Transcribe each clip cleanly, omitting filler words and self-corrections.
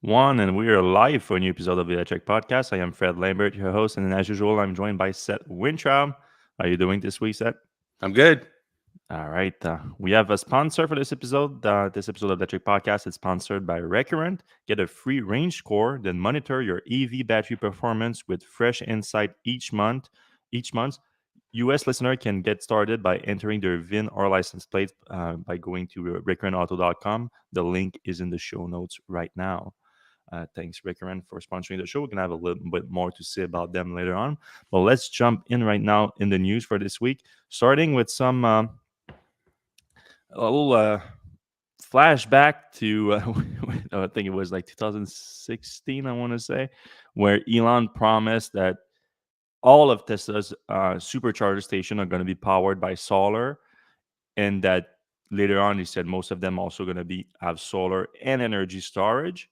One, and we are live for a new episode of the Electrek podcast. I am Fred Lambert, your host, and as usual, I'm joined by Seth Wintraum. How are you doing this week, Seth? I'm good. All right. We have a sponsor for this episode. This episode of the Electric Podcast is sponsored by Recurrent. Get a free range score, then monitor your EV battery performance with fresh insight each month. Each month, US listener can get started by entering their VIN or license plate by going to recurrentauto.com. The link is in the show notes right now. Thanks, Recurrent, for sponsoring the show. We're going to have a little bit more to say about them later on. But let's jump in right now in the news for this week, starting with some a little flashback to I think it was like 2016, I want to say, where Elon promised that all of Tesla's supercharger station are going to be powered by solar, and that later on he said most of them also going to be have solar and energy storage.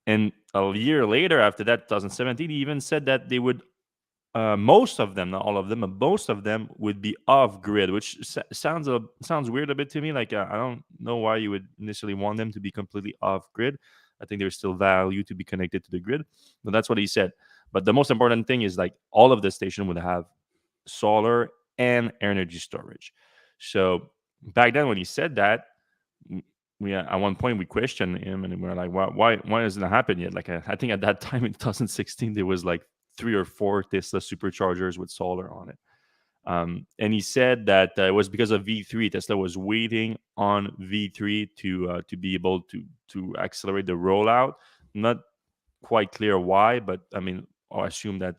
And a year later, after that, 2017, he even said that they would most of them, not all of them, but most of them would be off grid, which sounds weird a bit to me. Like I don't know why you would initially want them to be completely off grid. I think there's still value to be connected to the grid, but that's what he said. But the most important thing is like all of the station would have solar and energy storage. So back then when he said that, we at one point we questioned him and we were like, why hasn't it happened yet? Like I think at that time in 2016 there was like 3 or 4 Tesla superchargers with solar on it. And he said that it was because of V3. Tesla was waiting on V3 to be able to accelerate the rollout. Not quite clear why, but I mean, I assume that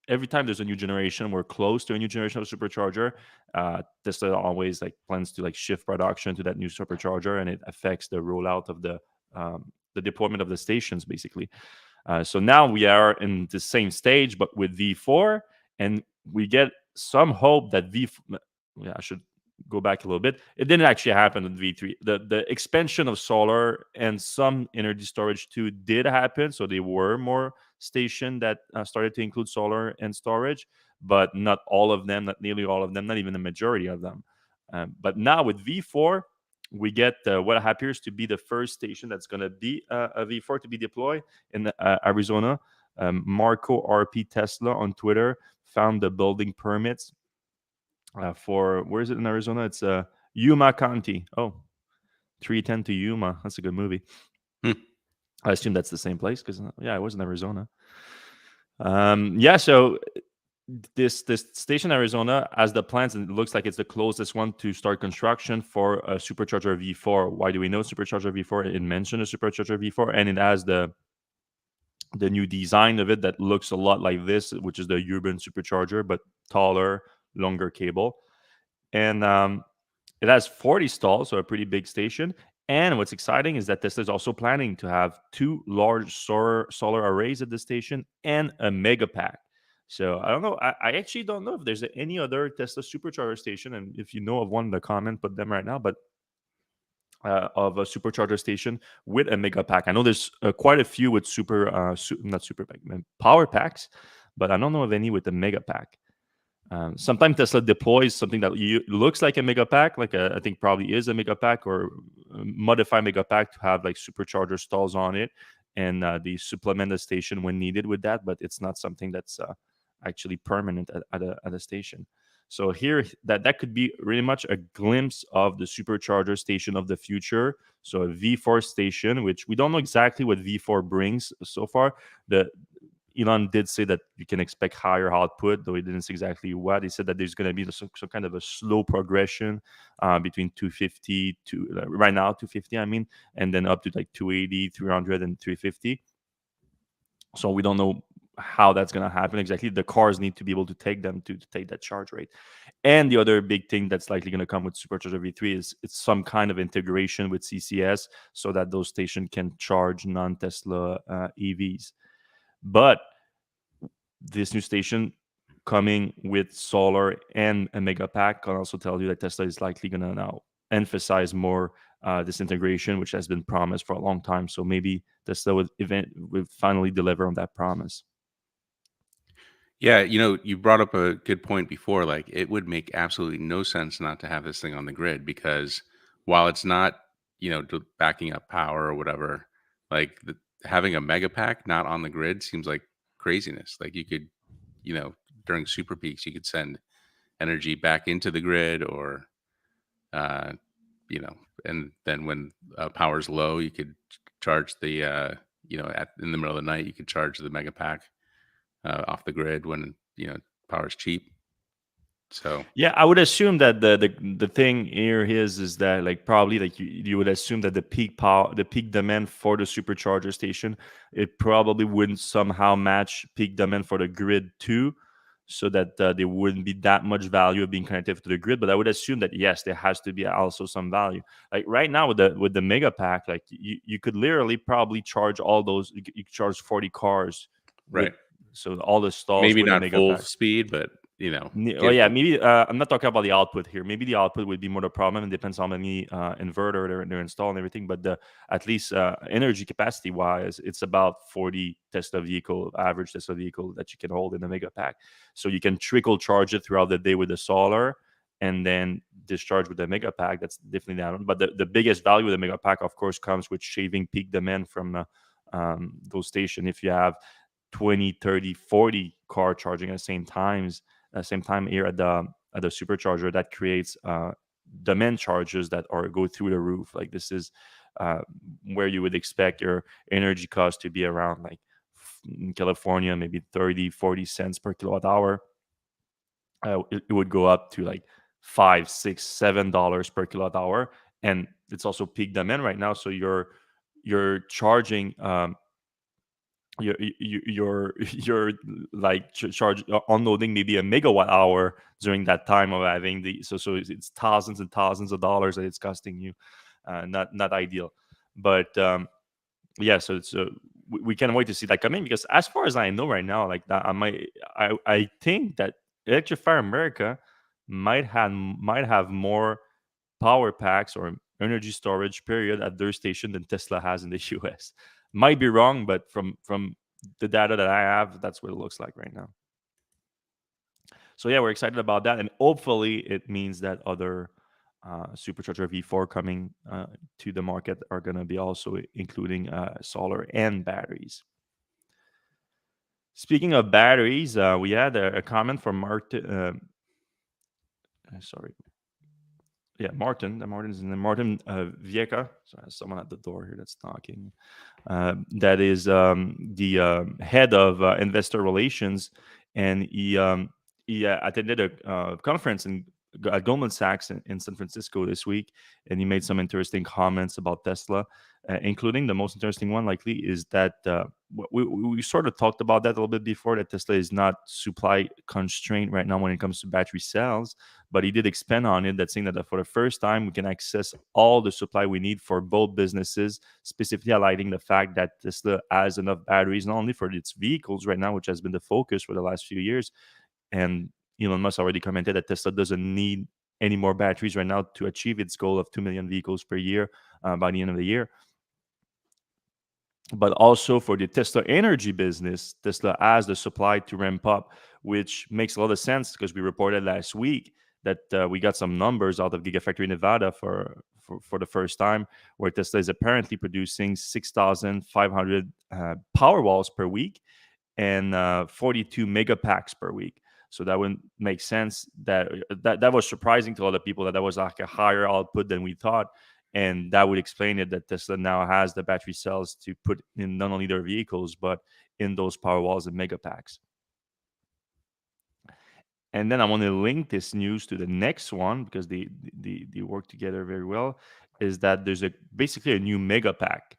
every time there's a new generation, we're close to a new generation of supercharger. Tesla always like plans to like shift production to that new supercharger, and it affects the rollout of the deployment of the stations, basically. So now we are in the same stage, but with V4, and we get some hope that Yeah, I should go back a little bit. It didn't actually happen with V3. The expansion of solar and some energy storage too did happen. So there were more stations that started to include solar and storage, but not all of them, not nearly all of them, not even the majority of them. But now with V4, we get what appears to be the first station that's going to be a V4 to be deployed in Arizona. Marco RP Tesla on Twitter found the building permits for where is it in Arizona? It's Yuma County. Oh, 310 to Yuma. That's a good movie. Hmm. I assume that's the same place because yeah, it was in Arizona. Yeah, so this station in Arizona as the plans, and it looks like it's the closest one to start construction for a Supercharger V4. Why do we know Supercharger V4? It mentioned a Supercharger V4, and it has the new design of it that looks a lot like this, which is the urban Supercharger, but taller, longer cable. And it has 40 stalls, so a pretty big station. And what's exciting is that Tesla is also planning to have 2 large solar arrays at the station and a Megapack. So I don't know. I actually don't know if there's any other Tesla supercharger station, and if you know of one in the comment, put them right now. But of a supercharger station with a Megapack, I know there's quite a few with not super pack, power packs, but I don't know of any with a Megapack. Sometimes Tesla deploys something that looks like a Megapack, I think probably is a Megapack or a modified Megapack to have like supercharger stalls on it, and they supplement the station when needed with that. But it's not something that's actually permanent at a station. So here, that could be really much a glimpse of the supercharger station of the future. So a V4 station, which we don't know exactly what V4 brings so far. The Elon did say that you can expect higher output, though he didn't say exactly what. He said that there's going to be some kind of a slow progression between 250 to right now 250, I mean, and then up to like 280, 300, and 350. So we don't know how that's going to happen exactly. The cars need to be able to take them to take that charge rate. And the other big thing that's likely going to come with Supercharger V3 is it's some kind of integration with CCS so that those stations can charge non-Tesla EVs. But this new station coming with solar and a Megapack can also tell you that Tesla is likely going to now emphasize more this integration, which has been promised for a long time. So maybe Tesla would finally deliver on that promise. Yeah, you brought up a good point before. Like, it would make absolutely no sense not to have this thing on the grid because while it's not, backing up power or whatever, Like having a mega pack not on the grid seems like craziness. Like you could, during super peaks, you could send energy back into the grid, or uh, you know, and then when power's low, you could charge the, in the middle of the night, you could charge the mega pack off the grid when power's cheap. So Yeah, I would assume that the thing here is that like probably like you would assume that the peak power, the peak demand for the supercharger station, it probably wouldn't somehow match peak demand for the grid too, so that there wouldn't be that much value of being connected to the grid. But I would assume that yes, there has to be also some value. Like right now with the mega pack, like you could literally probably charge all those. You could charge 40 cars with right, so all the stalls maybe with the not mega full pack. speed, but Oh get yeah, maybe I'm not talking about the output here. Maybe the output would be more the problem. It depends on how many inverter they're installing and everything. But at least energy capacity wise, it's about 40 Tesla vehicle, average Tesla vehicle that you can hold in the mega pack. So you can trickle charge it throughout the day with the solar, and then discharge with the mega pack. That's definitely that one. But the biggest value of the mega pack, of course, comes with shaving peak demand from those stations. If you have 20, 30, 40 car charging at the same time here at the supercharger, that creates demand charges that are go through the roof. Like this is uh, where you would expect your energy cost to be around like in California, maybe 30, 40 cents per kilowatt hour. It would go up to like $5, $6, $7 per kilowatt hour, and it's also peak demand right now. So you're charging you're like charge unloading maybe a megawatt hour during that time of having the so it's thousands and thousands of dollars that it's costing you. Not ideal, but yeah, so it's we can't wait to see that coming, because as far as I know right now, like that I think that Electrify America might have more power packs or energy storage period at their station than Tesla has in the US. Might be wrong, but from the data that I have, that's what it looks like right now. So yeah, we're excited about that, and hopefully it means that other Supercharger V4 coming to the market are going to be also including solar and batteries. Speaking of batteries, we had a comment from Martin. Sorry, yeah, Martin. Martin's in the Martin Vieca. So there's someone at the door here that's talking. That is the head of investor relations, and he attended a conference at Goldman Sachs in San Francisco this week, and he made some interesting comments about Tesla, including the most interesting one likely is that we sort of talked about that a little bit before, that Tesla is not supply constrained right now when it comes to battery cells, but he did expand on it, that saying that for the first time we can access all the supply we need for both businesses, specifically highlighting the fact that Tesla has enough batteries not only for its vehicles right now, which has been the focus for the last few years, and Elon Musk already commented that Tesla doesn't need any more batteries right now to achieve its goal of 2 million vehicles per year by the end of the year. But also for the Tesla energy business, Tesla has the supply to ramp up, which makes a lot of sense because we reported last week that we got some numbers out of Gigafactory Nevada for the first time, where Tesla is apparently producing 6,500 power walls per week and 42 megapacks per week. So that would make sense. That was surprising to a lot of people, that was like a higher output than we thought, and that would explain it, that Tesla now has the battery cells to put in not only their vehicles but in those power walls and megapacks. And then I want to link this news to the next one because they work together very well. Is that there's basically a new mega pack.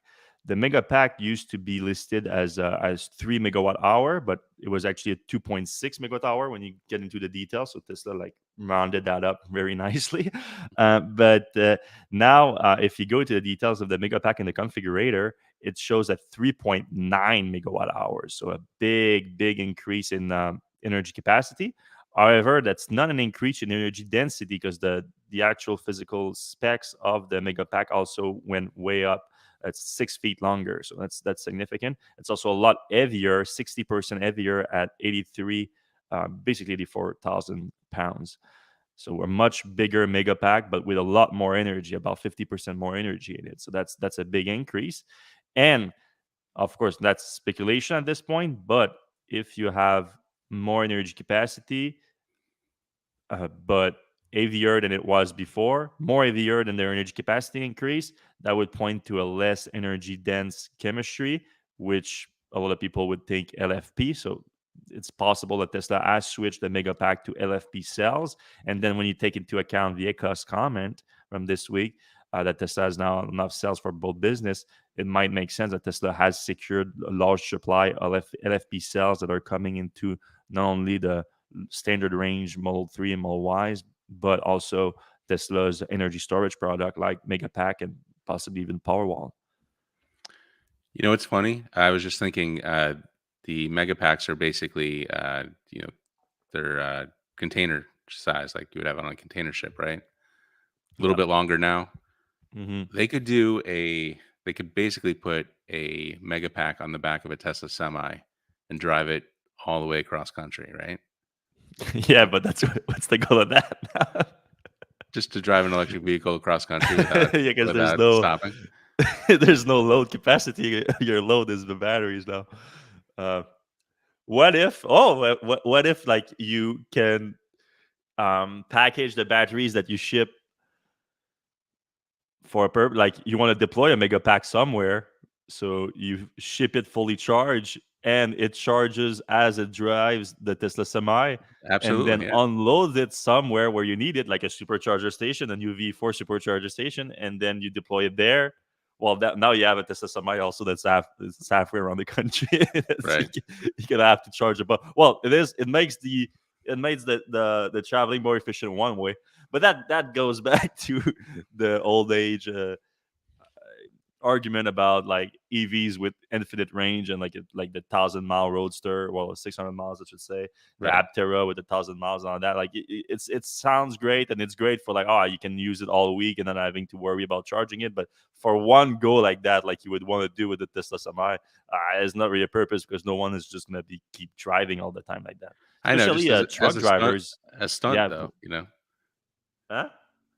The mega pack used to be listed as 3 megawatt hour, but it was actually a 2.6 megawatt hour when you get into the details. So Tesla like rounded that up very nicely. But now, if you go to the details of the mega pack in the configurator, it shows at 3.9 megawatt hours. So a big increase in energy capacity. However, that's not an increase in energy density because the actual physical specs of the Megapack also went way up. It's 6 feet longer, so that's significant. It's also a lot heavier, 60% heavier at 83, basically 84,000 pounds. So a much bigger Megapack, but with a lot more energy, about 50% more energy in it. So that's a big increase. And of course, that's speculation at this point. But if you have more energy capacity, but heavier than it was before, more heavier than their energy capacity increase, that would point to a less energy dense chemistry, which a lot of people would think LFP. So it's possible that Tesla has switched the Megapack to LFP cells. And then when you take into account the ECOS comment from this week, that Tesla has now enough cells for both business, it might make sense that Tesla has secured a large supply of LFP cells that are coming into not only the standard range Model 3 and Model Ys, but also Tesla's energy storage product like Megapack and possibly even Powerwall. You know, it's funny. I was just thinking, the mega packs are basically, they're container size, like you would have on a container ship, right? A little Yeah. bit longer now. Hmm. They could do a. They could basically put a mega pack on the back of a Tesla semi and drive it all the way across country, right? Yeah, but that's what's the goal of that? Just to drive an electric vehicle across country without Yeah, because stopping. there's no load capacity. Your load is the batteries now. Uh, what if? Oh, what if like you can package the batteries that you ship for a purpose, like you want to deploy a mega pack somewhere, so you ship it fully charged and it charges as it drives the Tesla semi, and then Absolutely, yeah. unloads it somewhere where you need it, like a supercharger station, a new V4 supercharger station, and then you deploy it there. Well, that, now you have a Tesla semi also it's halfway around the country. Right. You're gonna have to charge it, but well, it makes the traveling more efficient one way, but that goes back to the old age argument about like EVs with infinite range and like the 1,000 mile roadster, well, 600 miles, I should say, the Right. Aptera with 1,000 miles on that. Like it sounds great and it's great for like, oh, you can use it all week and then having to worry about charging it. But for one go like that, like you would want to do with the Tesla Semi, it's not really a purpose because no one is just gonna be keep driving all the time like that. I know, just Especially as truck a stunt, drivers. Yeah. though, Huh?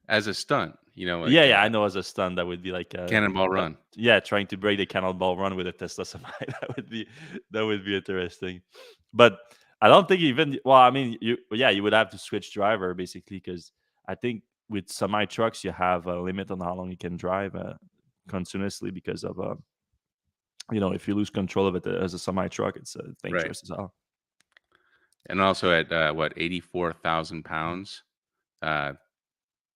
as a stunt, Yeah, like yeah, a I know as a stunt that would be like cannonball run. yeah, trying to break the cannonball run with a Tesla semi. That would be interesting. But I don't think even well, I mean, you would have to switch driver basically because I think with semi trucks you have a limit on how long you can drive continuously because of if you lose control of it as a semi truck, it's Right. dangerous as hell. And also at, what, 84,000 pounds, uh,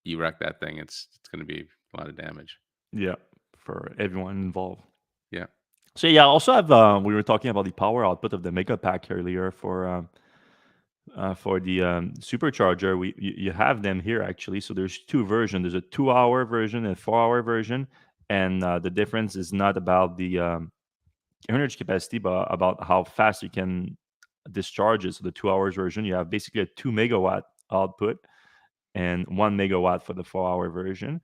you wreck that thing, it's gonna be a lot of damage. Yeah, for everyone involved. Yeah. So yeah, I also have we were talking about the power output of the Mega Pack earlier for the supercharger. You have them here actually. So there's two versions. There's a 2 hour version and a 4 hour version, and the difference is not about the energy capacity, but about how fast you can discharge it. So the 2 hours version, you have basically a 2 megawatt output and 1 megawatt for the 4 hour version.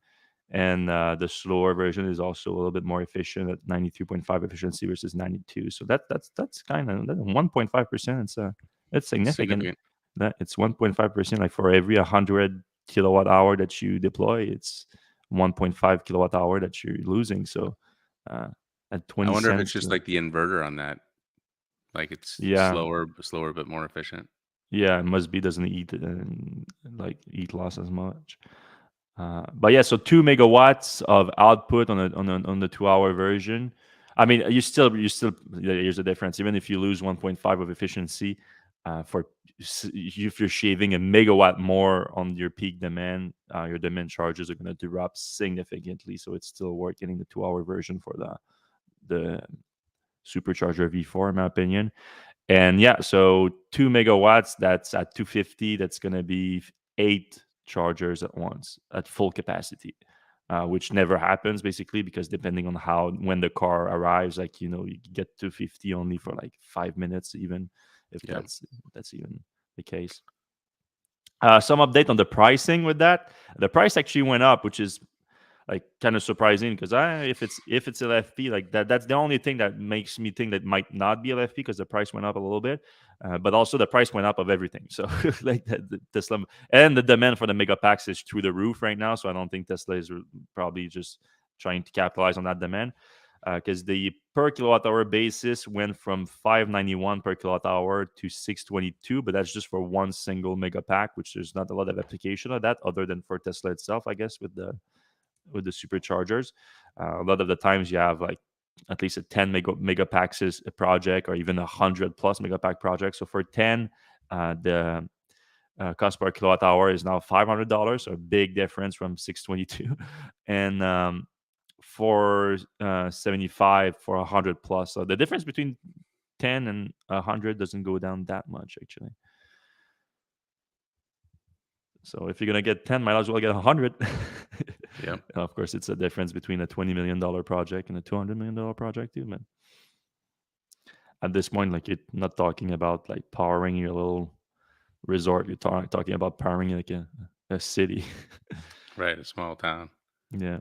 And the slower version is also a little bit more efficient at 93.5 efficiency versus 92. So that's kind of 1.5%. It's significant. Significant. That it's 1.5%. Like for every 100 kilowatt hour that you deploy, it's 1.5 kilowatt hour that you're losing. So uh, at I 20 wonder if it's cents, just like the inverter on that, like it's yeah, slower but more efficient. yeah, it must be doesn't eat like eat loss as much. But yeah, so 2 megawatts of output on the 2 hour version. I mean, here's the difference. Even if you lose 1.5 of efficiency, if you're shaving a megawatt more on your peak demand, your demand charges are going to drop significantly. So it's still worth getting the 2 hour version for the Supercharger V4, in my opinion. And yeah, so 2 megawatts, that's at 250, that's going to be 8 chargers at once at full capacity, which never happens basically because depending on when the car arrives, like, you get 250 only for like 5 minutes, even if Yeah. that's even the case. Some update on the pricing with that. The price actually went up, which is like kind of surprising because if it's LFP like that's the only thing that makes me think that might not be LFP because the price went up a little bit, but also the price went up of everything. So like the Tesla and the demand for the mega packs is through the roof right now. So I don't think Tesla is probably just trying to capitalize on that demand. because the per kilowatt hour basis went from 591 per kilowatt hour to 622, but that's just for one single Megapack, which there's not a lot of application of that other than for Tesla itself, I guess, with the superchargers. A lot of the times you have like at least a 10 megapacks is a project, or even 100 plus megapack project. So for 10, the cost per kilowatt hour is now $500, so a big difference from 622. And for 75 for 100 plus. So the difference between 10 and 100 doesn't go down that much, actually. So if you're gonna get 10, might as well get 100. Yeah. Of course, it's a difference between a $20 million project and a $200 million project too, man. At this point, like, you're not talking about like powering your little resort. You're talking about powering like a city. Right. A small town. Yeah.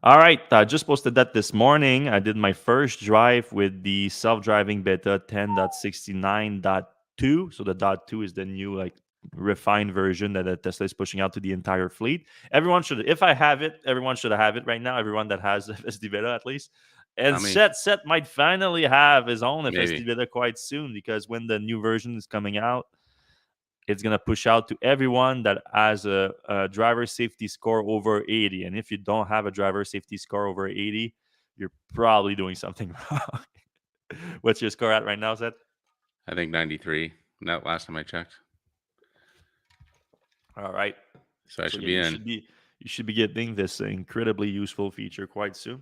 All right, I just posted that this morning. I did my first drive with the self-driving beta 10.69.2. So the dot two is the new like refined version that Tesla is pushing out to the entire fleet. Everyone should, if I have it, everyone should have it right now. Everyone that has FSD beta at least. And I mean, Set might finally have his own FSD maybe. beta quite soon, because when the new version is coming out, it's going to push out to everyone that has a driver safety score over 80. And if you don't have a driver safety score over 80, you're probably doing something wrong. What's your score at right now, Seth? I think 93. Not last time I checked. All right. So I So should yeah, be in. you should be getting this incredibly useful feature quite soon.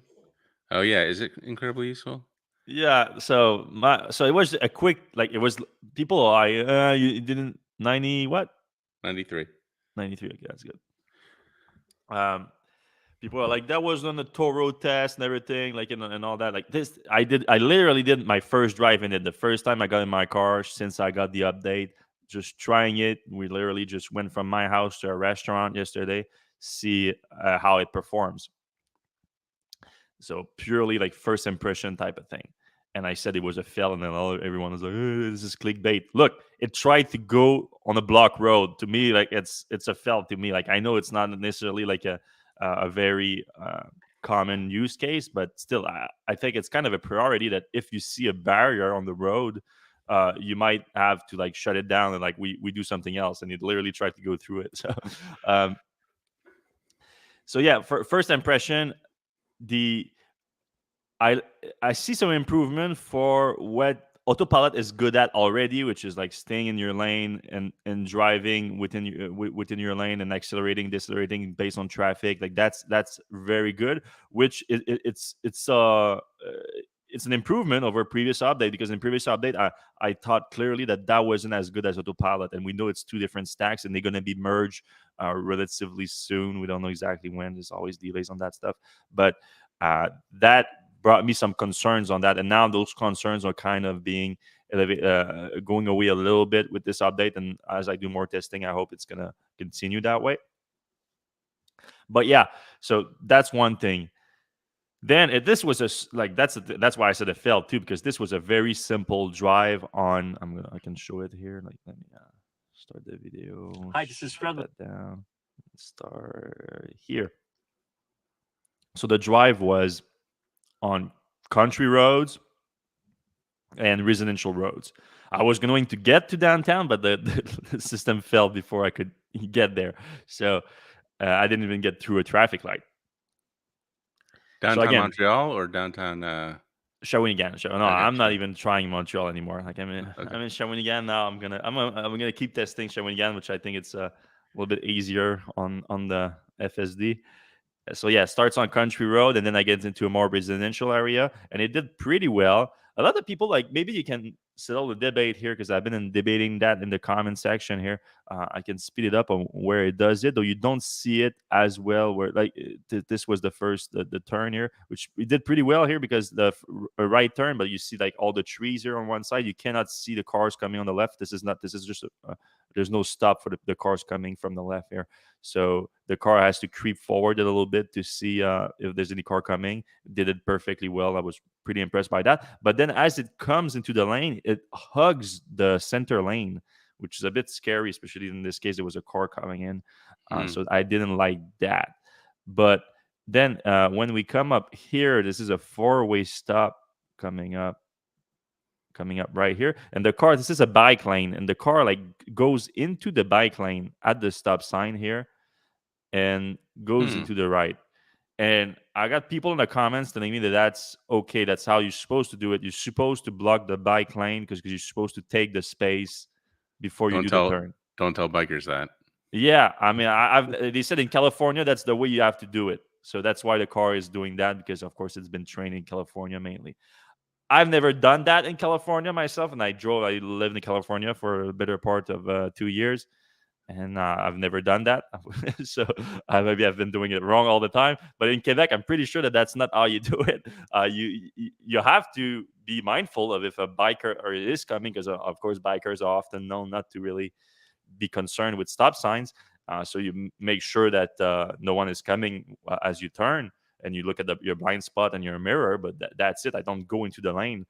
Oh yeah, is it incredibly useful? Yeah. So it was a quick, like, it was people are you didn't 90 what 93. 93. Okay, that's good. Um, People are like, that was on the Toro test and everything, like, and all that. Like this, I literally did my first drive in it. The first time I got in my car since I got the update, just trying it. We literally just went from my house to a restaurant yesterday, see how it performs. So purely like first impression type of thing. And I said it was a fail, and then everyone was like, "This is clickbait." Look, it tried to go on a block road. To me, like, it's a fail. To me, like, I know it's not necessarily like a very common use case, but still, I think it's kind of a priority that if you see a barrier on the road, you might have to like shut it down and like we do something else, and it literally tried to go through it. Um, so yeah, for first impression, the I I see some improvement for what autopilot is good at already, which is like staying in your lane and driving within your lane and accelerating, decelerating based on traffic. Like that's very good. Which it's an improvement over previous update, because in previous update I thought clearly that wasn't as good as autopilot, and we know it's two different stacks and they're going to be merged relatively soon. We don't know exactly when. There's always delays on that stuff, but that brought me some concerns on that, and now those concerns are kind of being going away a little bit with this update. And as I do more testing, I hope it's gonna continue that way. But yeah, so that's one thing. Then this was like that's why I said it failed too, because this was a very simple drive on. I can show it here. Like, let me start the video. Hi, this is Fred. That down. Start here. So the drive was on country roads and residential roads. I was going to get to downtown, but the system failed before I could get there. So I didn't even get through a traffic light. Downtown again, Montreal or downtown? Shawinigan. No, Okay, I'm not sorry. even trying Montreal anymore. Like, I'm in Okay. Shawinigan now. I'm gonna keep testing Shawinigan, which I think it's a little bit easier on the FSD. So yeah, it starts on country road and then I get into a more residential area, and it did pretty well. A lot of people, like, maybe you can settle the debate here, because I've been debating that in the comment section here. I can speed it up on where it does it, though you don't see it as well. Where like this was the first the turn here, which we did pretty well here, because the right turn, but you see like all the trees here on one side. You cannot see the cars coming on the left. This is just there's no stop for the cars coming from the left here. So the car has to creep forward a little bit to see if there's any car coming. Did it perfectly well. I was pretty impressed by that. But then as it comes into the lane, it hugs the center lane, which is a bit scary, especially in this case, there was a car coming in. Hmm. So I didn't like that. But Then when we come up here, this is a four-way stop coming up right here, and the car, this is a bike lane, and the car like goes into the bike lane at the stop sign here and goes Hmm. into the right. And I got people in the comments telling me that that's okay, that's how you're supposed to do it. You're supposed to block the bike lane because you're supposed to take the space before you Don't do the tell turn. don't tell bikers that. Yeah, I mean, they said in California that's the way you have to do it. So that's why the car is doing that, because of course it's been trained in California mainly. I've never done that in California myself, and I lived in California for a better part of 2 years, and I've never done that. So maybe I've been doing it wrong all the time. But in Quebec, I'm pretty sure that that's not how you do it. You have to be mindful of if a biker or it is coming, because of course bikers are often known not to really be concerned with stop signs. So you make sure that no one is coming as you turn, and you look at your blind spot and your mirror. But that's it. I don't go into the lane.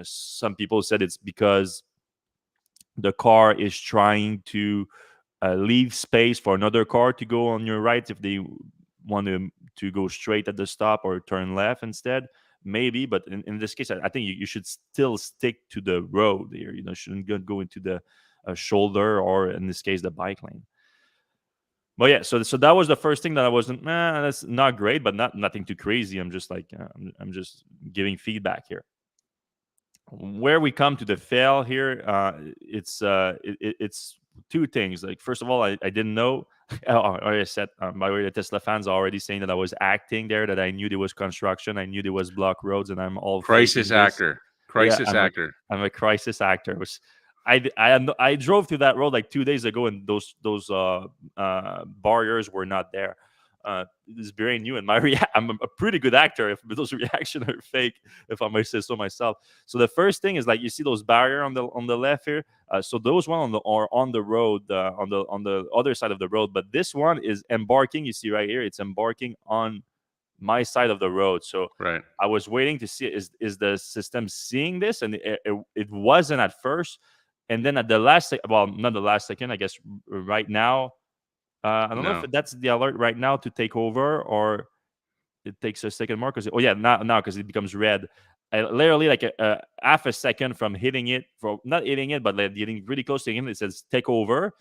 Some people said it's because the car is trying to leave space for another car to go on your right if they want to go straight at the stop or turn left instead. Maybe, but in this case, I think you should still stick to the road here. Shouldn't go into the shoulder, or in this case, the bike lane. But yeah, so that was the first thing that I wasn't. That's not great, but nothing too crazy. I'm just like I'm just giving feedback here. Where we come to the fail here, it's two things. Like, first of all, I didn't know. I said, by the way, the Tesla fans are already saying that I was acting there, that I knew there was construction, I knew there was block roads, and I'm all Crisis faking this. actor. Yeah, Crisis actor. I'm a crisis actor. I drove through that road like 2 days ago, and those barriers were not there. It's very new, and I'm a pretty good actor if those reactions are fake, if I may say so myself. So the first thing is, like, you see those barrier on the left here. So those one are on the road, on the other side of the road, but this one is embarking. You see right here, it's embarking on my side of the road. So Right. I was waiting to see, is the system seeing this, and it wasn't at first, and then at the well, not the last second, I guess right now. I don't know if No. that's the alert right now to take over, or it takes a second more, because oh yeah, now because it becomes red. Literally like a half a second from hitting it, from not hitting it, but like getting really close to him, it says take over.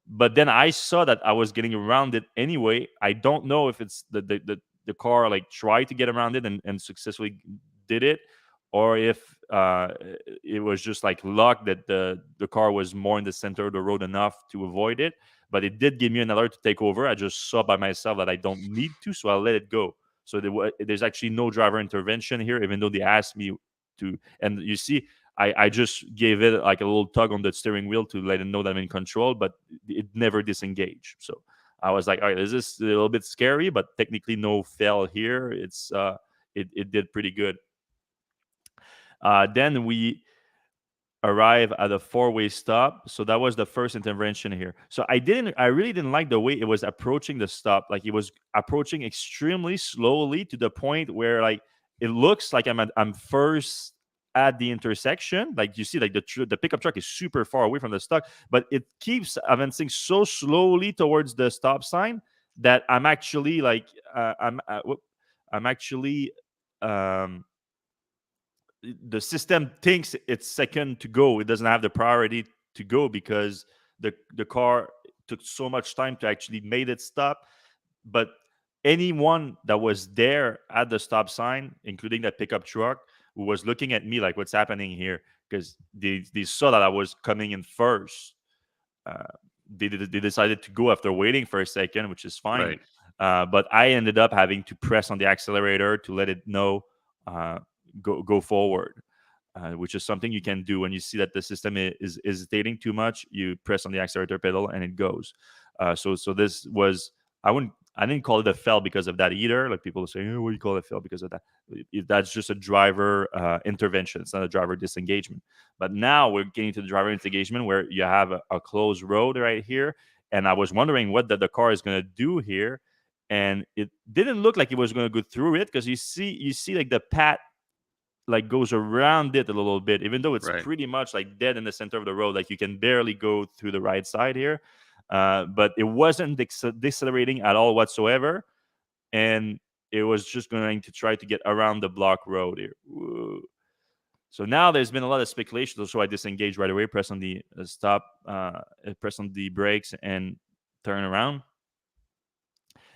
But then I saw that I was getting around it anyway. I don't know if it's the car like tried to get around it and successfully did it, or if it was just like luck that the car was more in the center of the road enough to avoid it. But it did give me an alert to take over. I just saw by myself that I don't need to, so I let it go. So there's actually no driver intervention here, even though they asked me to. And you see, I just gave it like a little tug on the steering wheel to let it know that I'm in control, but it never disengaged. So I was like, all right, this is a little bit scary, but technically no fail here. It did pretty good. Then we arrive at a four-way stop. So that was the first intervention here. So I really didn't like the way it was approaching the stop. Like, it was approaching extremely slowly to the point where, like, it looks like I'm first at the intersection. Like, you see, like the pickup truck is super far away from the stop, but it keeps advancing so slowly towards the stop sign that I'm actually like I'm actually um the system thinks it's second to go. It doesn't have the priority to go because the car took so much time to actually made it stop. But anyone that was there at the stop sign, including that pickup truck, who was looking at me like, what's happening here, because they saw that I was coming in first. uh, they decided to go after waiting for a second, which is fine. Right. But I ended up having to press on the accelerator to let it know, uh, go forward, which is something you can do when you see that the system is hesitating too much. You press on the accelerator pedal and it goes. So this was, I didn't call it a fail because of that either. Like, people say, oh, what do you call it a fail because of that? That's just a driver intervention. It's not a driver disengagement. But now we're getting to the driver disengagement where you have a closed road right here. And I was wondering what the car is going to do here. And it didn't look like it was going to go through it, because you see like the path like goes around it a little bit, even though it's Right. pretty much like dead in the center of the road. Like, you can barely go through the right side here. But it wasn't decelerating at all whatsoever. And it was just going to try to get around the block road here. Whoa. So now there's been a lot of speculation. So I disengaged right away, press on the stop, press on the brakes, and turn around.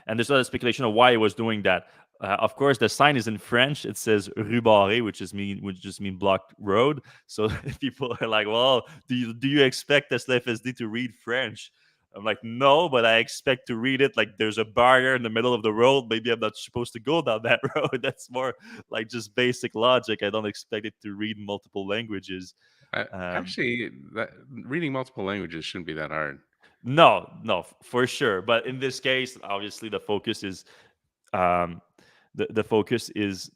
And there's a lot of speculation of why it was doing that. Of course, the sign is in French. It says "rue barrée," which just mean blocked road. So people are like, "Well, do you expect Tesla FSD to read French?" I'm like, "No, but I expect to read it like there's a barrier in the middle of the road. Maybe I'm not supposed to go down that road." That's more like just basic logic. I don't expect it to read multiple languages. Um, Actually, that reading multiple languages shouldn't be that hard. no, no, for sure. But in this case, obviously, um, the focus is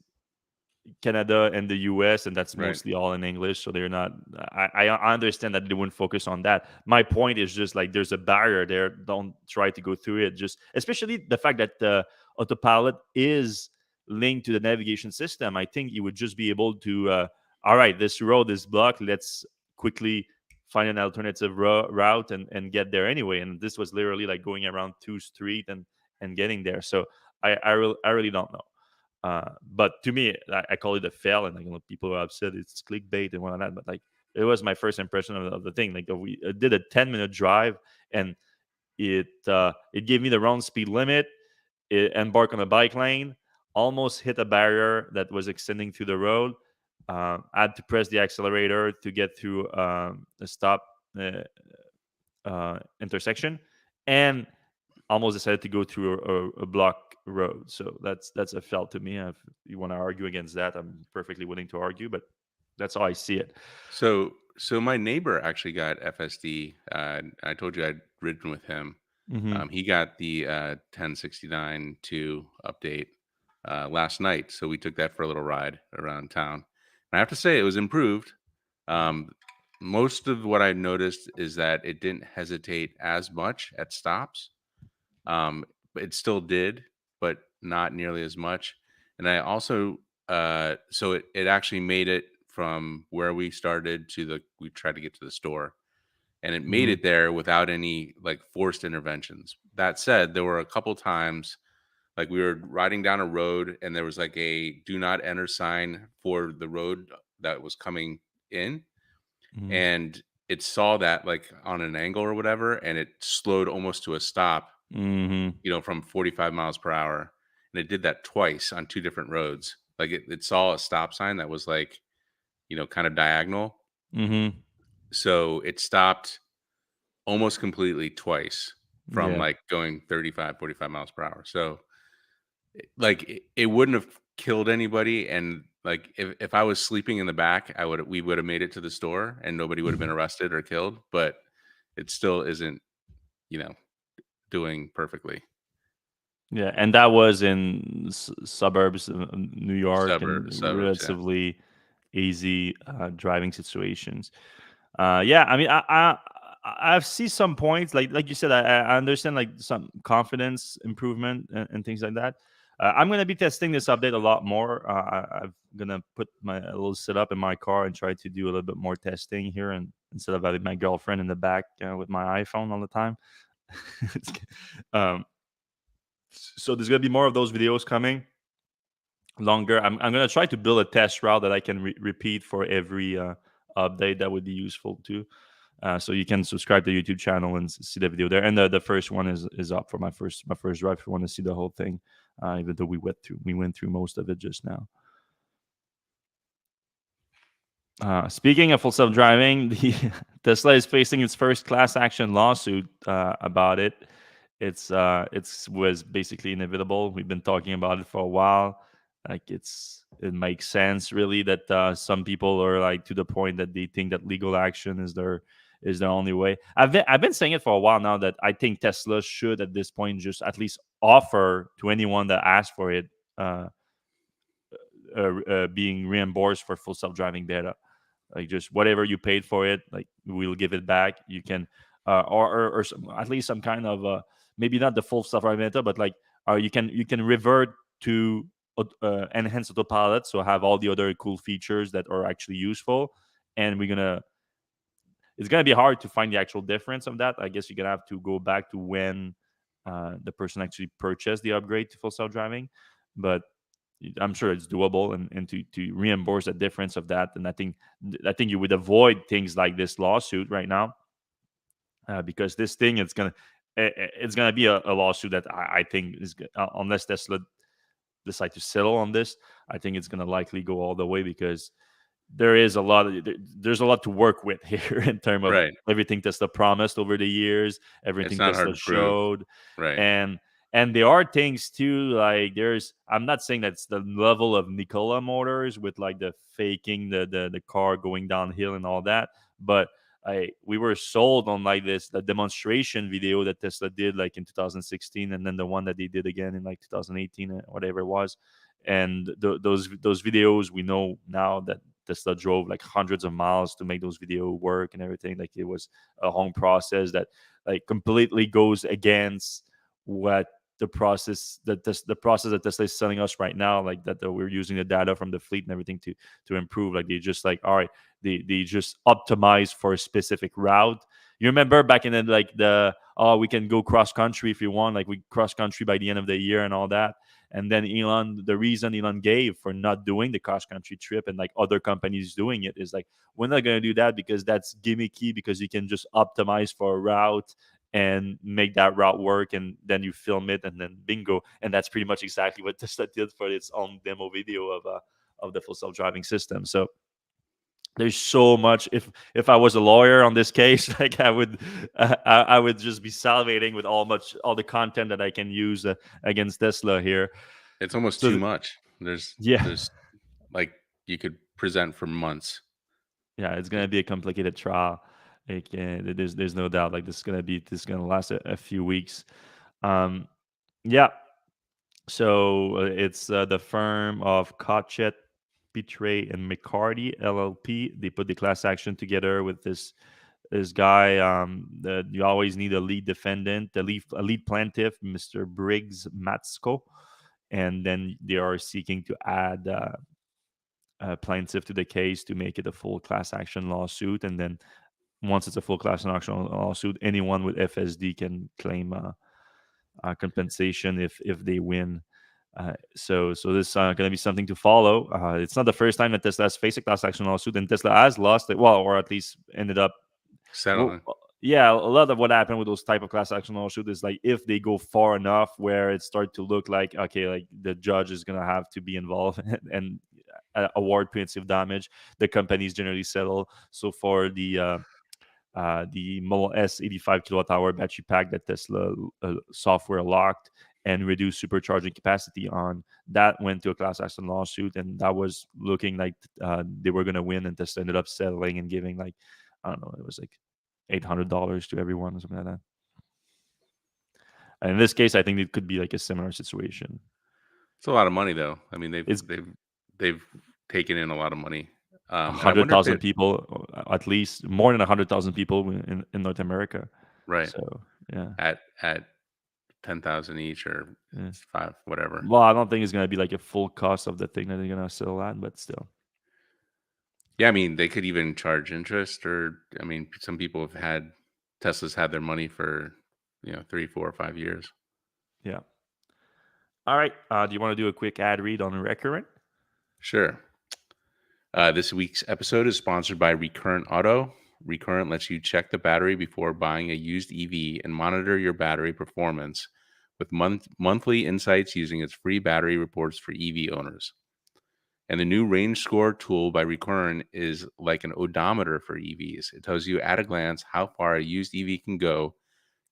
Canada and the US, and that's Right. mostly all in English. So they're not. I understand that they wouldn't focus on that. My point is just like there's a barrier there. Don't try to go through it. Just especially the fact that the autopilot is linked to the navigation system. I think you would just be able to. All right, this road is blocked. Let's quickly find an alternative route and get there anyway. And this was literally like going around two street and getting there. So I really don't know. But to me, I call it a fail, and like people are upset it's clickbait and whatnot. But like it was my first impression of the thing. Like we did a 10-minute drive, and it gave me the wrong speed limit. It embarked on a bike lane, almost hit a barrier that was extending through the road. I had to press the accelerator to get through a stop intersection, and almost decided to go through a block road. So that's a fail to me. If you want to argue against that, I'm perfectly willing to argue, but that's how I see it. So my neighbor actually got FSD. I told you I'd ridden with him. Hmm. He got the 1069 2 update last night, so we took that for a little ride around town. And I have to say, it was improved. Um, Most of what I noticed is that it didn't hesitate as much at stops. But it still did, but not nearly as much. And I also, so it actually made it from where we started to we tried to get to the store, and it made Hmm. it there without any like forced interventions. That said, there were a couple times like we were riding down a road and there was like a do not enter sign for the road that was coming in, Hmm. and it saw that like on an angle or whatever, and it slowed almost to a stop, Hmm. from 45 miles per hour. And it did that twice on two different roads. Like it saw a stop sign that was like, kind of diagonal. Hmm. So it stopped almost completely twice from Yeah. like going 35, 45 miles per hour. So like it wouldn't have killed anybody. And like if I was sleeping in the back, we would have made it to the store and nobody would have been arrested or killed. But it still isn't, you know, doing perfectly. Yeah, and that was in suburbs of New York and Suburbs, yeah. relatively easy driving situations. Yeah, I mean, I've seen some points like you said. I understand like some confidence improvement and things like that. I'm gonna be testing this update a lot more. I'm gonna put my a little setup in my car and try to do a little bit more testing here, and instead of having my girlfriend in the back with my iPhone all the time. um, so there's gonna be more of those videos coming longer. I'm gonna try to build a test route that I can repeat for every update. That would be useful too. So you can subscribe to the YouTube channel and see the video there. And the first one is up for my first drive. If you want to see the whole thing, even though we went through most of it just now. Speaking of full self driving, the Tesla is facing its first class action lawsuit about it. It's was basically inevitable. We've been talking about it for a while. Like it makes sense really that some people are like to the point that they think that legal action is their only way. I've been saying it for a while now that I think Tesla should at this point just at least offer to anyone that asks for it being reimbursed for full self driving beta, like just whatever you paid for it, like we'll give it back. You can or at least some kind of maybe not the full stuff right meta, but like you can revert to enhanced autopilot, so have all the other cool features that are actually useful. And it's gonna be hard to find the actual difference of that. I guess you're gonna have to go back to when the person actually purchased the upgrade to full self driving. but I'm sure it's doable, and to reimburse the difference of that. And I think you would avoid things like this lawsuit right now, because this thing it's gonna be a lawsuit that I think is unless Tesla decide to settle on this, I think it's gonna likely go all the way, because there's a lot to work with here in terms of Right. everything Tesla promised over the years, It's everything not hard Tesla to prove. showed, Right. and there are things too, like I'm not saying that's the level of Nikola Motors with like the faking the car going downhill and all that, but we were sold on like the demonstration video that Tesla did like in 2016, and then the one that they did again in like 2018 or whatever it was. And those videos, we know now that Tesla drove like hundreds of miles to make those video work and everything. Like it was a long process that like completely goes against what the process that Tesla is selling us right now. Like that we're using the data from the fleet and everything to improve. Like they just like, all right, they just optimize for a specific route. You remember back in the like the oh, we can go cross country if you want, like we cross country by the end of the year and all that. And then the reason Elon gave for not doing the cross country trip and like other companies doing it is like, we're not going to do that because that's gimmicky, because you can just optimize for a route and make that route work, and then you film it and then bingo. And that's pretty much exactly what Tesla did for its own demo video of the full self-driving system. So there's so much. If I was a lawyer on this case, like I would just be salivating with all the content that I can use against Tesla here. It's almost So too much. There's yeah, there's like you could present for months. yeah, it's gonna be a complicated trial. Like, there's no doubt. Like this is gonna last a few weeks. Um, yeah. So it's the firm of Cotchett, Petray, and McCarty LLP. They put the class action together with this guy. That you always need a lead defendant, a lead plaintiff, Mr. Briggs Matsko, and then they are seeking to add a plaintiff to the case to make it a full class action lawsuit. And then once it's a full class action lawsuit, anyone with FSD can claim compensation if they win. So this is going to be something to follow. It's not the first time that Tesla has faced a class action lawsuit, and Tesla has lost it. Well, or at least ended up. Well, Settling. yeah, a lot of what happened with those type of class action lawsuits is like if they go far enough where it start to look like, okay, like the judge is gonna have to be involved and award punitive damage, the companies generally settle. So for the Model S 85 kilowatt hour battery pack that Tesla software locked and reduced supercharging capacity on, that went to a class action lawsuit, and that was looking like they were going to win, and Tesla ended up settling and giving like, I don't know, it was like $800 to everyone or something like that. And in this case, I think it could be like a similar situation. It's a lot of money, though. I mean, It's they've taken in a lot of money, a and I hundred wonder if thousand they people, at least more than 100,000 people in North America. right So yeah. at 10,000 each or Yeah. five, whatever. Well, I don't think it's gonna be like a full cost of the thing that they're gonna sell at, but still, Yeah, I mean, they could even charge interest, or I mean, some people have had Tesla's had their money for 3, 4, 5 years. yeah. All right. Do you want to do a quick ad read on Recurrent? Sure. This week's episode is sponsored by Recurrent Auto. Recurrent lets you check the battery before buying a used EV and monitor your battery performance with monthly insights using its free battery reports for EV owners. And the new range score tool by Recurrent is like an odometer for EVs. It tells you at a glance how far a used EV can go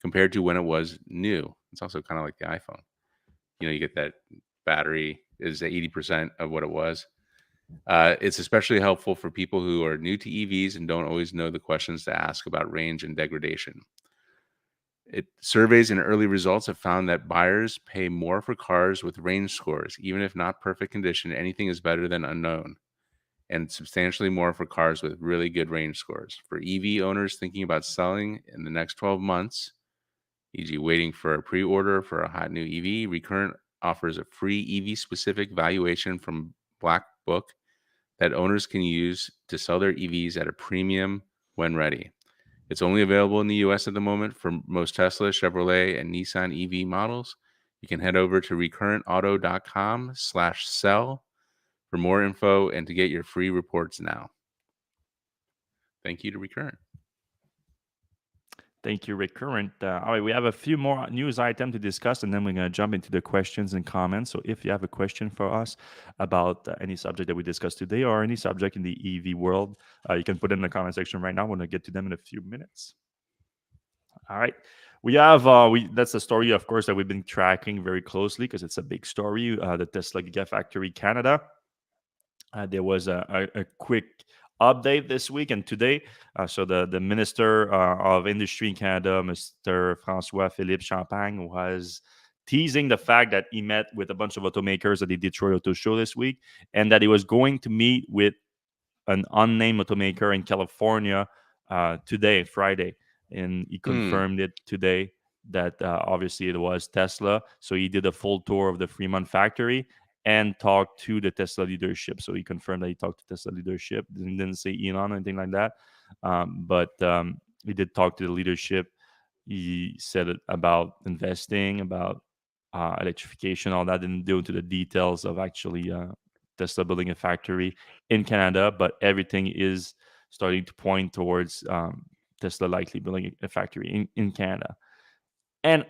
compared to when it was new. It's also kind of like the iPhone. You get that battery is 80% of what it was. It's especially helpful for people who are new to EVs and don't always know the questions to ask about range and degradation. Surveys and early results have found that buyers pay more for cars with range scores. Even if not perfect condition, anything is better than unknown. And substantially more for cars with really good range scores. For EV owners thinking about selling in the next 12 months, e.g., waiting for a pre-order for a hot new EV, Recurrent offers a free EV-specific valuation from Black Book that owners can use to sell their EVs at a premium when ready. It's only available in the US at the moment for most Tesla, Chevrolet, and Nissan EV models. You can head over to recurrentauto.com/sell for more info and to get your free reports now. Thank you to Recurrent. Thank you, Recurrent. All right, we have a few more news items to discuss, and then we're going to jump into the questions and comments. So, if you have a question for us about any subject that we discussed today or any subject in the EV world, you can put it in the comment section right now. We're going to get to them in a few minutes. All right. We have that's a story, of course, that we've been tracking very closely because it's a big story. The Tesla Gigafactory Canada. There was a quick update this week and today. So the Minister of Industry in Canada, Mr. François Philippe Champagne, was teasing the fact that he met with a bunch of automakers at the Detroit Auto Show this week, and that he was going to meet with an unnamed automaker in California today, Friday, and he confirmed it today that obviously it was Tesla. So he did a full tour of the Fremont factory and talked to the Tesla leadership. So he confirmed that he talked to Tesla leadership. Didn't say Elon or anything like that, but he did talk to the leadership. He said it about investing, about electrification, all that. Didn't go into the details of actually Tesla building a factory in Canada, but everything is starting to point towards Tesla likely building a factory in Canada. And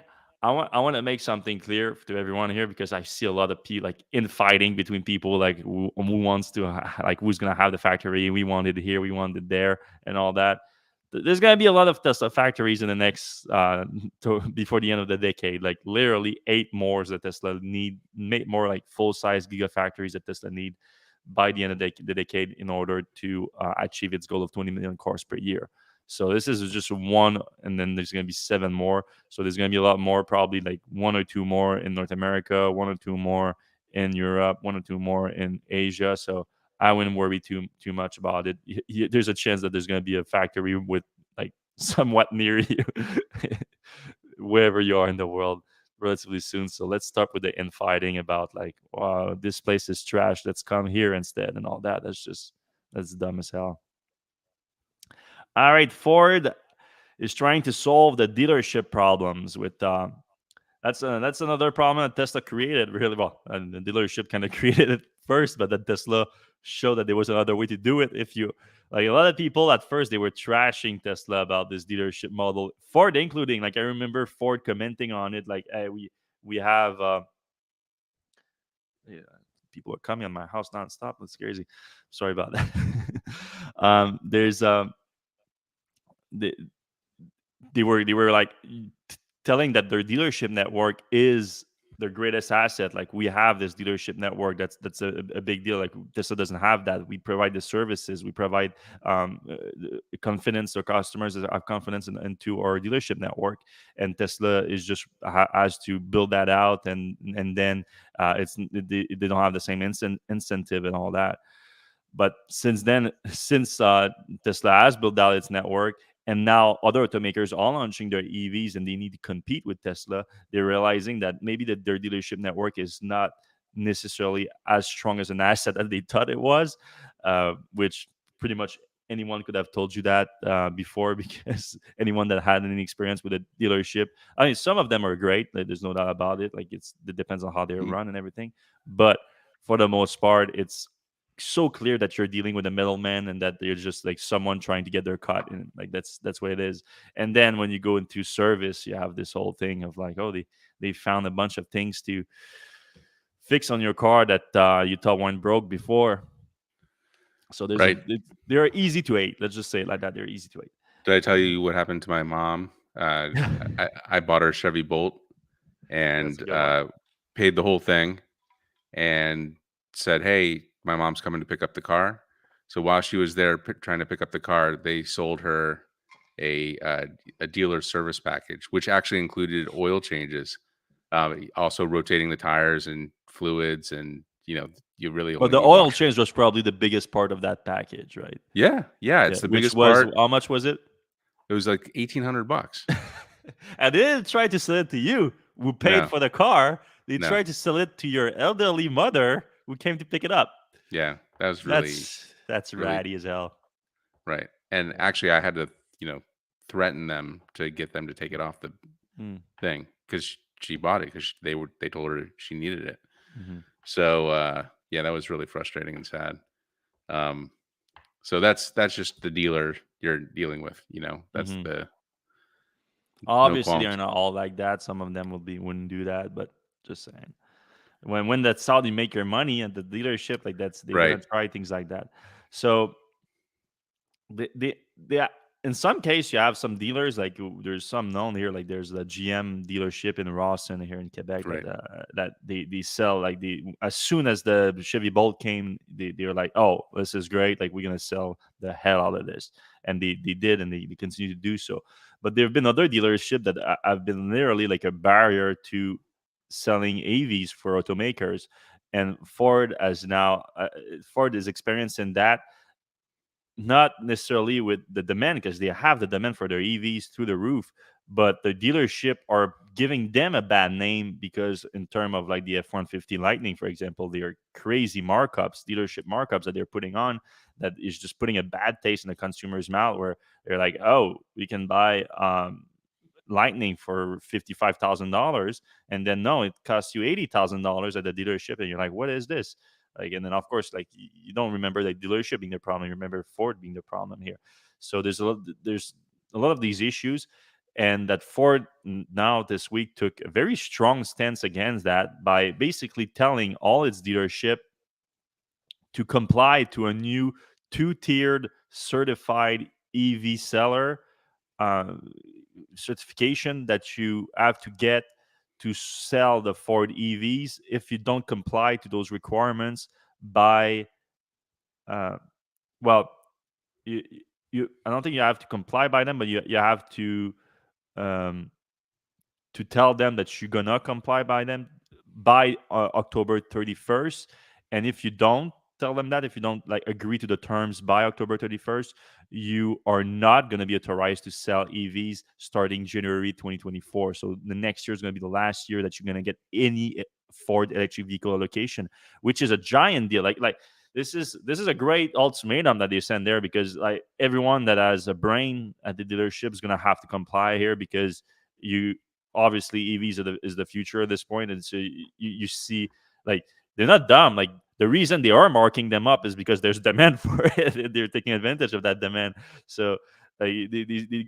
I want to make something clear to everyone here because I see a lot of people like infighting between people like who wants to like who's gonna have the factory. We want it here, we want it there, and all that. There's gonna be a lot of Tesla factories in the next before the end of the decade. Like literally 8 more that Tesla need, more like full size gigafactories that Tesla need by the end of the decade in order to achieve its goal of 20 million cars per year. So this is just one, and then there's going to be 7 more. So there's going to be a lot more, probably like 1 or 2 more in North America, 1 or 2 more in Europe, 1 or 2 more in Asia. So I wouldn't worry too much about it. There's a chance that there's going to be a factory with like somewhat near you, wherever you are in the world, relatively soon. So let's start with the infighting about like, wow, this place is trash. Let's come here instead, and all that. That's dumb as hell. All right, Ford is trying to solve the dealership problems with that's another problem that Tesla created really well, and the dealership kind of created it first, but then Tesla showed that there was another way to do it. If you like, a lot of people at first they were trashing Tesla about this dealership model, Ford including. Like I remember Ford commenting on it, like, "Hey, we have yeah, people are coming on my house nonstop. That's crazy. Sorry about that." There's the they were like telling that their dealership network is their greatest asset. Like we have this dealership network. That's a big deal. Like Tesla doesn't have that. We provide the services. We provide confidence. Our customers have confidence into our dealership network, and Tesla is just has to build that out, and then they don't have the same incentive and all that. But since then, since Tesla has built out its network, and now other automakers are launching their EVs and they need to compete with Tesla, they're realizing that maybe their dealership network is not necessarily as strong as an asset as they thought it was, which pretty much anyone could have told you that before, because anyone that had any experience with a dealership, I mean, some of them are great. Like, there's no doubt about it. Like it depends on how they're Mm. run and everything. But for the most part, it's so clear that you're dealing with a middleman and that they're just like someone trying to get their cut, and like that's what it is. And then when you go into service, you have this whole thing of like, oh, they found a bunch of things to fix on your car that you thought weren't broke before. So Right. they're easy to hate. Let's just say it like that. They're easy to Did I tell you what happened to my mom? hate. I bought her a Chevy Bolt That's a and good one. paid the whole thing and said, "Hey, my mom's coming to pick up the car." So while she was there trying to pick up the car, they sold her a dealer service package, which actually included oil changes, also rotating the tires and fluids, and you really But only the need oil washer. change was probably the biggest part of that package, right? Yeah, yeah, Yeah, it's the which biggest was part. how much was it? It was like $1,800. And they didn't try to sell it to you, who paid No, for the car. They no, tried to sell it to your elderly mother, who came to pick it up. yeah, that was really, That's really ratty as hell. right. And Yeah. actually, I had to, threaten them to get them to take it off the Mm. thing because she bought it because they told her she needed it. Hmm. So yeah, that was really frustrating and sad. Um, so that's just the dealer you're dealing with. That's Hmm. the no Obviously, they're qualms. not all like that. Some of them wouldn't do that, but just saying. When that's how they make your money at the dealership, like they're Right. gonna try things like that. So they in some case you have some dealers like there's some known here, like there's the GM dealership in Rawson here in Quebec Right. that they sell like the as soon as the Chevy Bolt came, they're like, oh, this is great, like we're gonna sell the hell out of this, and they did, and they continue to do so. But there have been other dealerships that have been literally like a barrier to selling AVs for automakers, and Ford is experiencing that, not necessarily with the demand because they have the demand for their EVs through the roof, but the dealership are giving them a bad name because in terms of like the F-150 Lightning, for example, they are crazy markups, dealership markups that they're putting on, that is just putting a bad taste in the consumer's mouth, where they're like, oh, we can buy Lightning for $55,000, and then no, it costs you $80,000 at the dealership, and you're like, what is this? Like, and then of course, like you don't remember the dealership being the problem, you remember Ford being the problem here. So there's a lot of these issues, and that Ford now this week took a very strong stance against that by basically telling all its dealership to comply to a new two-tiered certified EV seller uh, certification that you have to get to sell the Ford EVs. If you don't comply to those requirements by, uh, well, you, I don't think you have to comply by them, but you have um, to tell them that you're gonna comply by them by October 31st. And if you don't tell them that, if you don't like agree to the terms by October 31st, you are not gonna be authorized to sell EVs starting January 2024. So the next year is gonna be the last year that you're gonna get any Ford electric vehicle allocation, which is a giant deal. Like this is a great ultimatum that they send there, because like everyone that has a brain at the dealership is gonna have to comply here, because you obviously EVs is the future at this point, and so you see, like, they're not dumb. Like, the reason they are marking them up is because there's demand for it. They're taking advantage of that demand. So they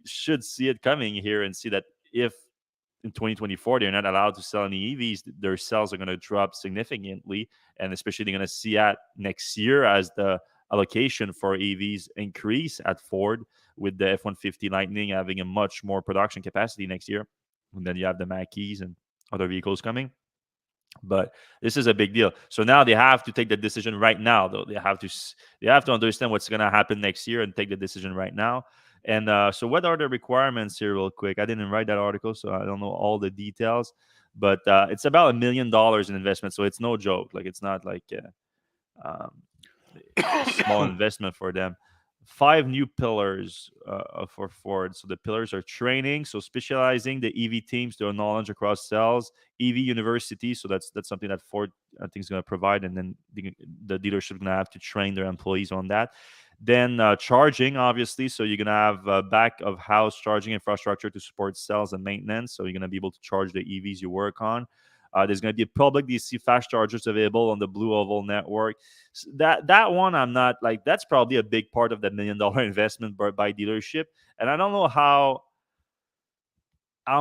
should see it coming here and see that if in 2024 they're not allowed to sell any EVs, their sales are going to drop significantly, and especially they're going to see at next year as the allocation for EVs increase at Ford, with the F-150 Lightning having a much more production capacity next year, and then you have the Mackeys and other vehicles coming. But this is a big deal. So now they have to take the decision right now, though. They have to understand what's going to happen next year and take the decision right now. And so, what are the requirements here, real quick? I didn't write that article, so I don't know all the details. But it's about $1 million in investment, so it's no joke. Like, it's not like um, a small investment for them. Five new pillars for Ford. So the pillars are training, so specializing the EV teams, their knowledge across sales, EV university. So that's something that Ford, I think, is going to provide, and then the dealership is going to have to train their employees on that. Then charging, obviously. So you're going to have back of house charging infrastructure to support sales and maintenance. So you're going to be able to charge the EVs you work on. There's going to be a public DC fast chargers available on the Blue Oval network. That one, I'm not like, that's probably a big part of the $1 million investment by dealership, and I don't know how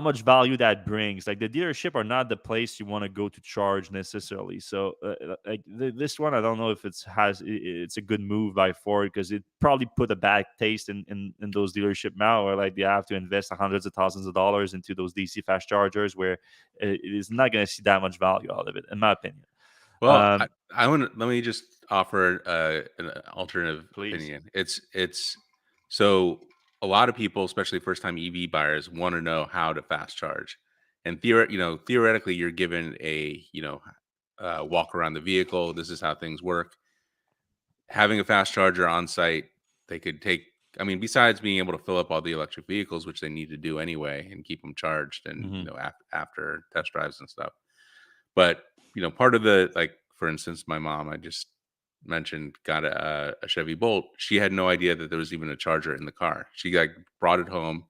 much value that brings. Like, the dealership are not the place you want to go to charge necessarily. So like this one, I don't know if it's a good move by Ford, because it probably put a bad taste in those dealership now, where like they have to invest hundreds of thousands of dollars into those DC fast chargers, where it is not going to see that much value out of it, in my opinion. Well, I want to let me just offer an alternative Please. opinion. It's so a lot of people, especially first time EV buyers, want to know how to fast charge, and theoretically, you're given a walk around the vehicle. This is how things work. Having a fast charger on site, they could take. I mean, besides being able to fill up all the electric vehicles, which they need to do anyway, and keep them charged, and Hmm. after test drives and stuff. But part of the, like, for instance, my mom, I just mentioned, got a Chevy Bolt. She had no idea that there was even a charger in the car. She like brought it home,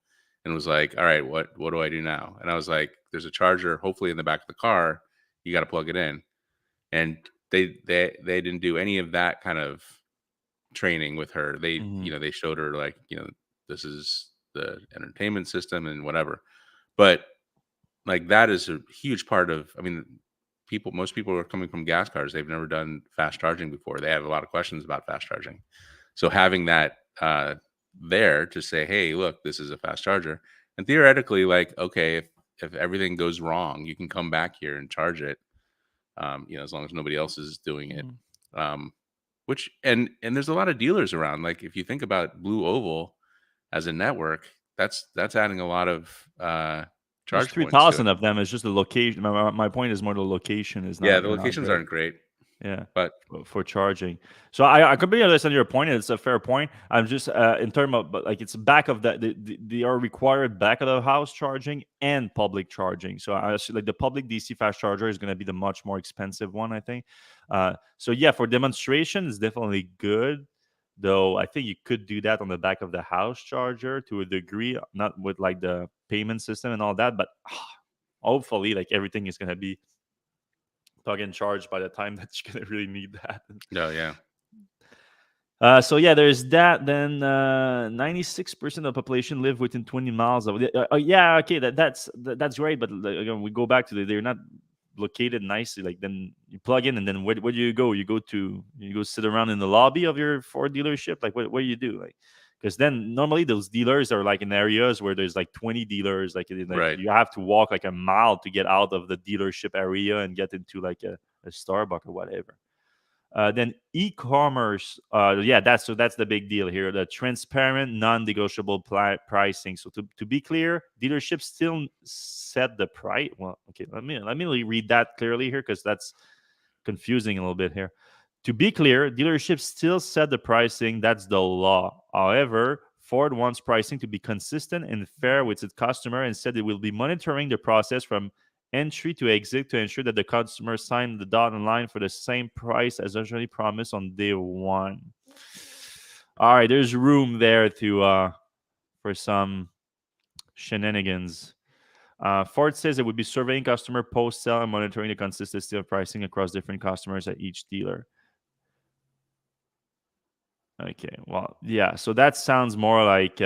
and was like, "All right, what do I do now?" And I was like, "There's a charger, hopefully in the back of the car. You got to plug it in." And they didn't do any of that kind of training with her. They Mhm. they showed her like this is the entertainment system and whatever. But like that is a huge part of. I mean, most people are coming from gas cars. They've never done fast charging before. They have a lot of questions about fast charging. So having that there to say, hey, look, this is a fast charger, and theoretically, like, okay, if everything goes wrong, you can come back here and charge it. As long as nobody else is doing it. Mhm. Um, which and there's a lot of dealers around. Like if you think about Blue Oval as a network, that's adding a lot of There's charge points to it. 3,000 of them. It's just the location. My point is more the location is Yeah, not the not locations great. aren't great, Yeah, but for charging. So I completely understand your point. And it's a fair point. I'm just in terms of, but like it's back of they are required back of the house charging and public charging. So I assume, like the public DC fast charger is going to be the much more expensive one, I think. So yeah, for demonstration, it's definitely good. Though I think you could do that on the back of the house charger to a degree, not with like the payment system and all that, but hopefully, like everything is going to be plug and charge by the time that you're gonna really need that. no, yeah, So yeah, there's that. Then 96% of the population live within 20 miles of. Yeah, okay, that's great, but again, we go back to they're not located nicely. Like then you plug in, and then where do you go? You go sit around in the lobby of your Ford dealership. Like what do you do? Like because then normally those dealers are like in areas where there's like 20 dealers. Like right. you have to walk like a mile to get out of the dealership area and get into like a Starbucks or whatever. Then e-commerce, yeah, that's the big deal here. The transparent, non-negotiable pricing. So to be clear, dealerships still set the price. Well, okay, let me read that clearly here because that's confusing a little bit here. To be clear, dealerships still set the pricing. That's the law. However, Ford wants pricing to be consistent and fair with its customer and said it will be monitoring the process from entry to exit to ensure that the customer signed the dotted line for the same price as originally promised on day one. All right, there's room there to for some shenanigans. Ford says it would be surveying customer post sale and monitoring the consistency of pricing across different customers at each dealer. Okay, well, yeah. So that sounds more like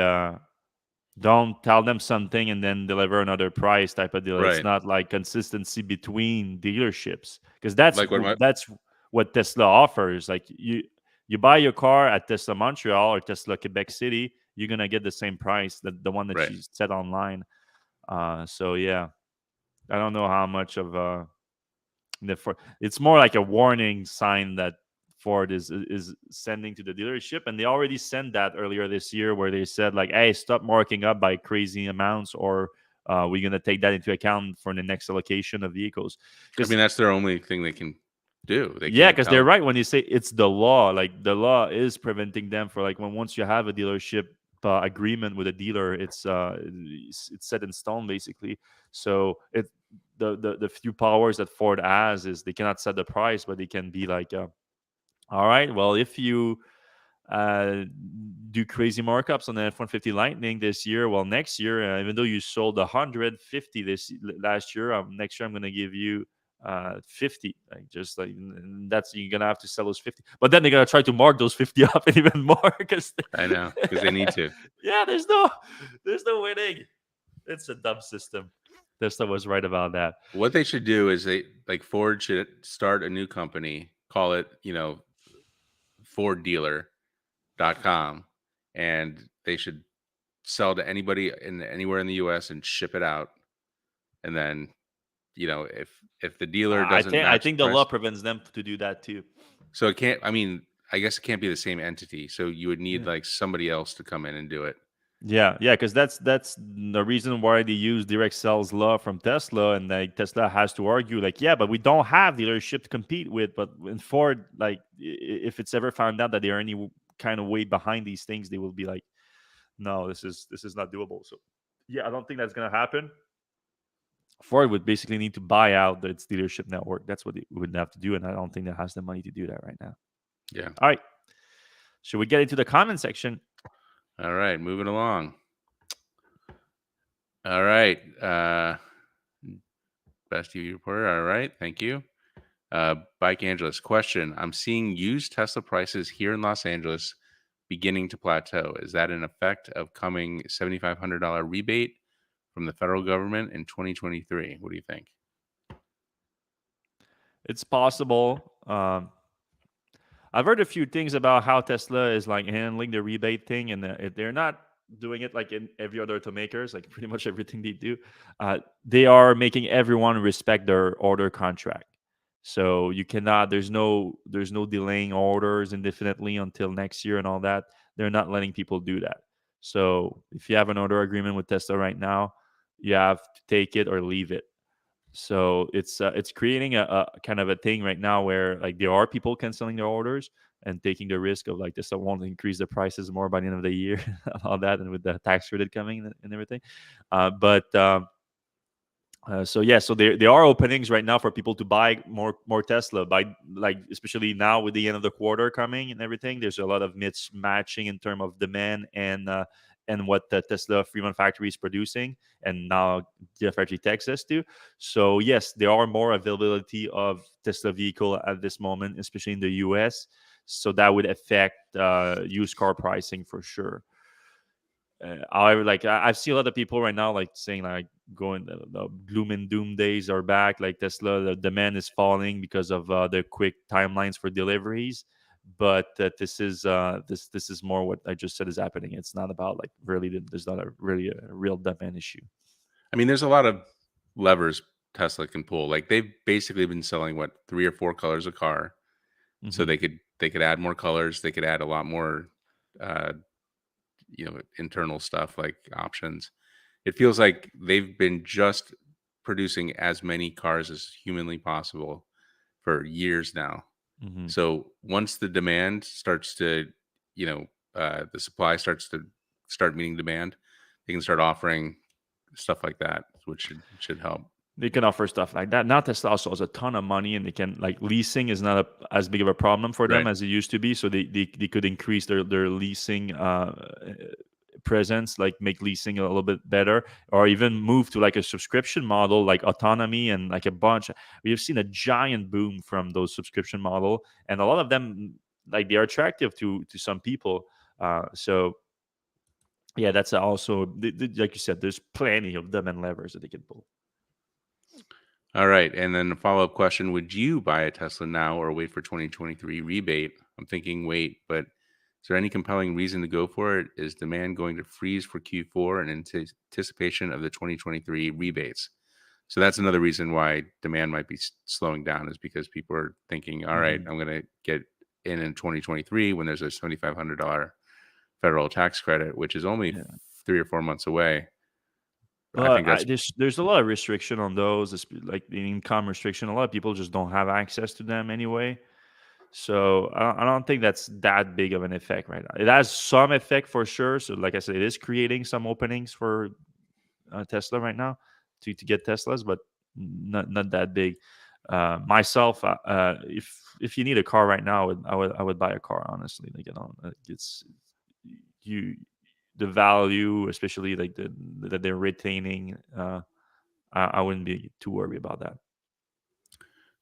don't tell them something and then deliver another price type of deal. It's Right. not like consistency between dealerships because that's Like what my that's what Tesla offers. Like you buy your car at Tesla Montreal or Tesla Quebec City, you're gonna get the same price that the one that right. you set online. So yeah, I don't know how much of it's more like a warning sign that Ford is sending to the dealership, and they already sent that earlier this year, where they said like, "Hey, stop marking up by crazy amounts, or we're gonna take that into account for the next allocation of vehicles." I mean, Because that's their only thing they can do. They yeah, can't because they're tell. right when you say it's the law. Like the law is preventing them for like when once you have a dealership agreement with a dealer, it's set in stone basically. So the few powers that Ford has is they cannot set the price, but they can be like, all right, well, if you uh, do crazy markups on the F-150 Lightning this year, well, next year, even though you sold 150 last year, next year I'm going to give you 50. Like just like that's you're gonna have to sell those 50, but then they're gonna try to mark those 50 up even more because I know because they need to. yeah, there's no winning. It's a dumb system. Tesla was right about that. What they should do is Ford should start a new company, call it, FordDealer.com, and they should sell to anybody in anywhere in the US and ship it out. And then, if the dealer doesn't I match the think the law price, prevents them to do that too. so it can't, I mean, I guess it can't be the same entity. So you would need Yeah. like somebody else to come in and do it. Yeah, because that's the reason why they use direct sales law from Tesla, and like Tesla has to argue, like, yeah, but we don't have dealership to compete with. But in Ford, like, if it's ever found out that they're any kind of way behind these things, they will be like, no, this is not doable. So, yeah, I don't think that's gonna happen. Ford would basically need to buy out its dealership network. That's what it would have to do, and I don't think that has the money to do that right now. Yeah. All right, should we get into the comment section? All right, moving along. All right. Best TV reporter. All right. Thank you. Bike Angeles question. I'm seeing used Tesla prices here in Los Angeles beginning to plateau. Is that an effect of coming $7,500 rebate from the federal government in 2023? What do you think? It's possible. I've heard a few things about how Tesla is like handling the rebate thing, and they're not doing it like in every other automakers, like pretty much everything they do. They are making everyone respect their order contract. So you cannot. There's no delaying orders indefinitely until next year and all that. They're not letting people do that. So if you have an order agreement with Tesla right now, you have to take it or leave it. So it's creating a kind of a thing right now where like there are people canceling their orders and taking the risk of like this won't increase the prices more by the end of the year and all that, and with the tax credit coming and everything. But so yeah, so there are openings right now for people to buy more Tesla. By like especially now with the end of the quarter coming and everything, there's a lot of mismatching in terms of demand and what the Tesla Fremont factory is producing, and now GFRG Texas too. So yes, there are more availability of Tesla vehicle at this moment, especially in the U.S. So that would affect used car pricing for sure. However, like I've seen a lot of people right now, like saying like going the gloom and doom days are back. Like Tesla, the demand is falling because of the quick timelines for deliveries. But this is more what I just said is happening. It's not about like really there's not a really a real demand issue. I mean, there's a lot of levers Tesla can pull. Like they've basically been selling what 3 or 4 colors a car, so Hmm. they could add more colors. They could add a lot more, uh, internal stuff like options. It feels like they've been just producing as many cars as humanly possible for years now. Hmm. So once the demand starts to, the supply starts to start meeting demand, they can start offering stuff like that, which should help. They can offer stuff like that. Now Tesla also has a ton of money, and they can like leasing is not as big of a problem for them Right. as it used to be. So they could increase their leasing presence, like make leasing a little bit better, or even move to like a subscription model, like autonomy and like a bunch. We've seen a giant boom from those subscription model, and a lot of them like they are attractive to some people. So yeah, that's also like you said. There's plenty of them and levers that they can pull. All right. And then a follow up question: would you buy a Tesla now or wait for 2023 rebate? I'm thinking wait, but is there any compelling reason to go for it? Is demand going to freeze for Q4 in anticipation of the 2023 rebates? So that's another reason why demand might be slowing down, is because people are thinking, all right, Hmm. I'm going to get in 2023 when there's a $7,500 federal tax credit, which is only Yeah. 3 or 4 months away. I But think that's there's a lot of restriction on those, like the income restriction. A lot of people just don't have access to them anyway. So I don't think that's that big of an effect right now. It has some effect for sure. So like I said, it is creating some openings for Tesla right now to get Teslas, but not that big. Myself, if you need a car right now, I would buy a car honestly. Like it's you the value, especially like that they're retaining. I wouldn't be too worried about that.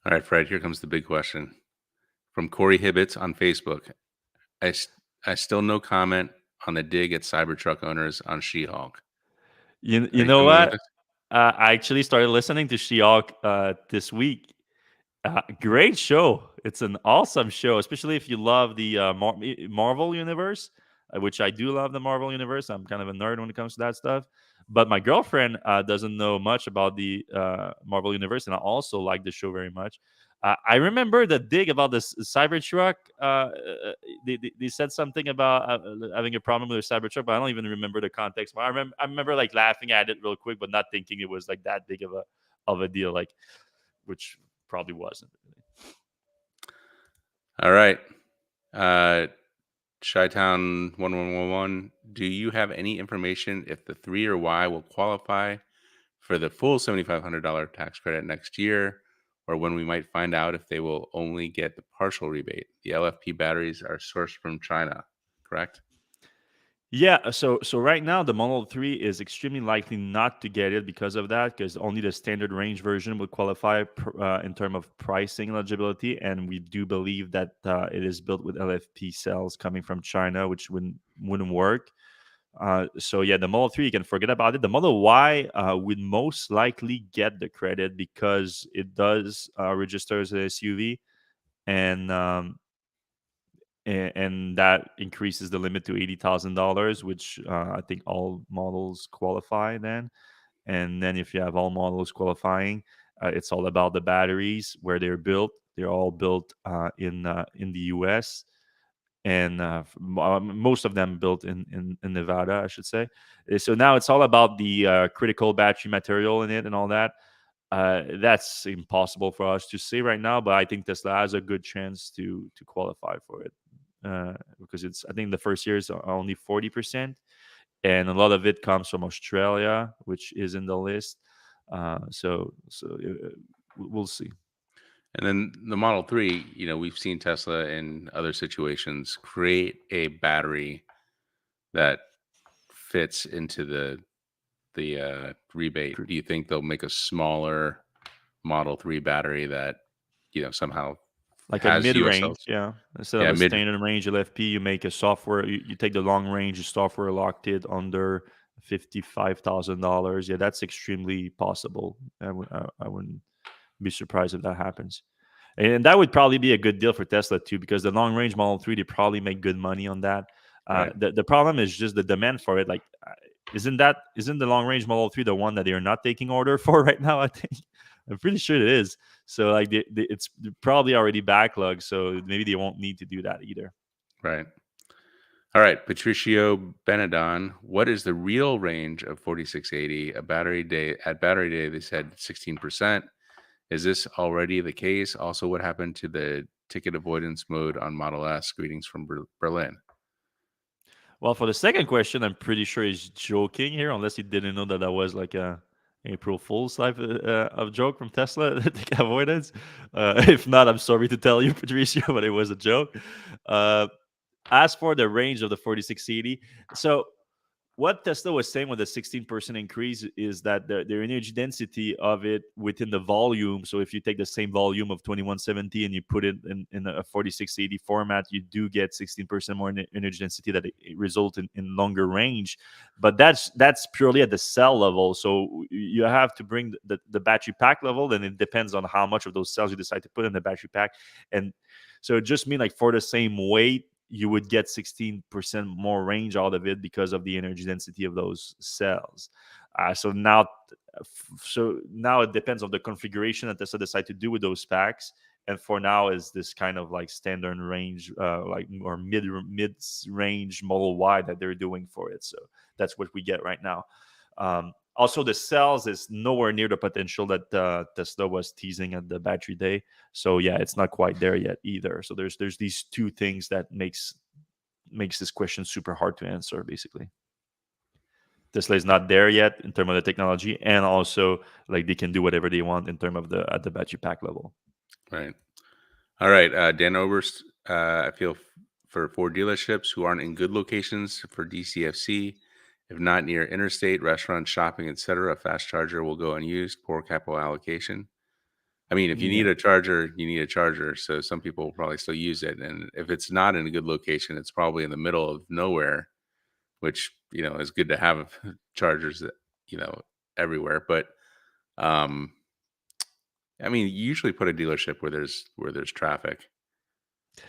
all right, Fred. Here comes the big question from Corey Hibbets on Facebook. I, s- I still no comment on the dig at Cybertruck owners on She-Hulk. Are You you know familiar with what? this? I actually started listening to She-Hulk this week. Great show. It's an awesome show, especially if you love the Marvel universe, which I do love the Marvel universe. I'm kind of a nerd when it comes to that stuff. But my girlfriend doesn't know much about the Marvel universe, and I also like the show very much. I remember the dig about this Cybertruck. They said something about having a problem with the Cybertruck, but I don't even remember the context. But I remember like laughing at it real quick, but not thinking it was like that big of a deal. Like which probably wasn't. All right. Uh, Chi-Town 1111, do you have any information if the 3 or Y will qualify for the full $7,500 tax credit next year, or when we might find out if they will only get the partial rebate? The LFP batteries are sourced from China, correct? Yeah, so right now the Model 3 is extremely likely not to get it because of that, because only the standard range version would qualify in terms of pricing eligibility, and we do believe that it is built with LFP cells coming from China, which wouldn't work. So yeah, the Model 3 you can forget about it. The Model Y would most likely get the credit because it does register as an SUV, and and that increases the limit to $80,000, which I think all models qualify then. And then if you have all models qualifying, it's all about the batteries where they're built. They're all built in the U.S. and most of them built in Nevada, I should say. So now it's all about the critical battery material in it and all that. That's impossible for us to say right now, but I think Tesla has a good chance to qualify for it because it's I think the first year is only 40%, and a lot of it comes from Australia, which is in the list. We'll see. And then the Model 3, we've seen Tesla in other situations create a battery that fits into the rebate. Cr- Do you think they'll make a smaller Model 3 battery that, somehow Like a has mid fuel range, cells? yeah. Instead of Yeah, a mid standard range LFP, you make a software. You take the long range software locked it under $55,000. Yeah, that's extremely possible. I wouldn't be surprised if that happens. And that would probably be a good deal for Tesla too, because the long range Model 3, they probably make good money on that. right, The problem is just the demand for it. Like, isn't the long range Model 3 the one that they are not taking order for right now? I think I'm pretty sure it is. So like, it's probably already backlogged. So maybe they won't need to do that either. right. All right, Patricio Benedon, what is the real range of 4680? A battery day at battery day, they said 16%. Is this already the case? Also, what happened to the ticket avoidance mode on Model S? Greetings from Berlin. Well, for the second question, I'm pretty sure he's joking here, unless he didn't know that that was like a April Fool's type of joke from Tesla, the avoidance. If not, I'm sorry to tell you, Patricia, but it was a joke. Uh, as for the range of the 4680, so what Tesla was saying with the 16% increase is that the energy density of it within the volume. So if you take the same volume of 2170 and you put it in a 4680 format, you do get 16% more energy density that it result in longer range. But that's purely at the cell level. So you have to bring the battery pack level, then it depends on how much of those cells you decide to put in the battery pack. And so it just means like for the same weight, you would get 16% more range out of it because of the energy density of those cells. So now it depends on the configuration that Tesla decide to do with those packs. And for now, is this kind of like standard range, like or mid range Model Y that they're doing for it. So that's what we get right now. Also, the cells is nowhere near the potential that Tesla was teasing at the battery day. So yeah, it's not quite there yet either. So there's these two things that makes this question super hard to answer. Basically, Tesla is not there yet in terms of the technology, and also like they can do whatever they want in terms of the at the battery pack level. Right. All right, Dan Oberst, I feel for Ford dealerships who aren't in good locations for DCFC, if not near interstate, restaurants, shopping, etc., a fast charger will go unused, poor capital allocation. I mean, if you need Yeah. a charger, you need a charger. So some people will probably still use it. And if it's not in a good location, it's probably in the middle of nowhere, which, is good to have chargers, you know, everywhere. But um, I mean, you usually put a dealership where there's traffic.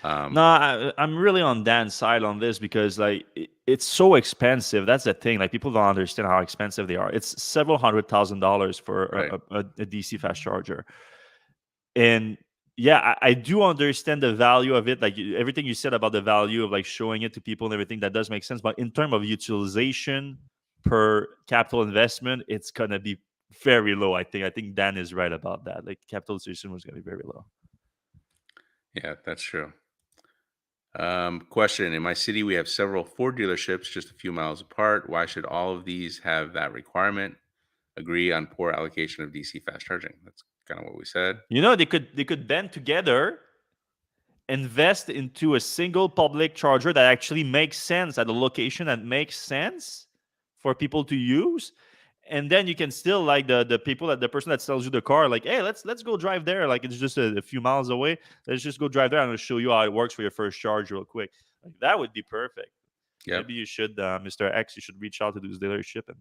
No, Um, I'm really on Dan's side on this because like it's so expensive. That's the thing. Like people don't understand how expensive they are. It's several $100,000 for right. a DC fast charger. And yeah, I do understand the value of it. Like everything you said about the value of like showing it to people and everything, that does make sense. But in terms of utilization per capital investment, it's gonna be very low. I think Dan is right about that. Like capitalization was gonna be very low. Yeah, that's true. Question: in my city, we have several Ford dealerships just a few miles apart. Why should all of these have that requirement? Agree on poor allocation of DC fast charging. That's kind of what we said. You know, they could band together invest into a single public charger that actually makes sense at a location that makes sense for people to use. And then you can still, like, the people, that the person that sells you the car, like, hey, let's go drive there, like it's just a few miles away, let's just go drive there, I'm going to show you how it works for your first charge real quick. Like, that would be perfect. Yep. Maybe you should, Mr. X, you should reach out to this dealership and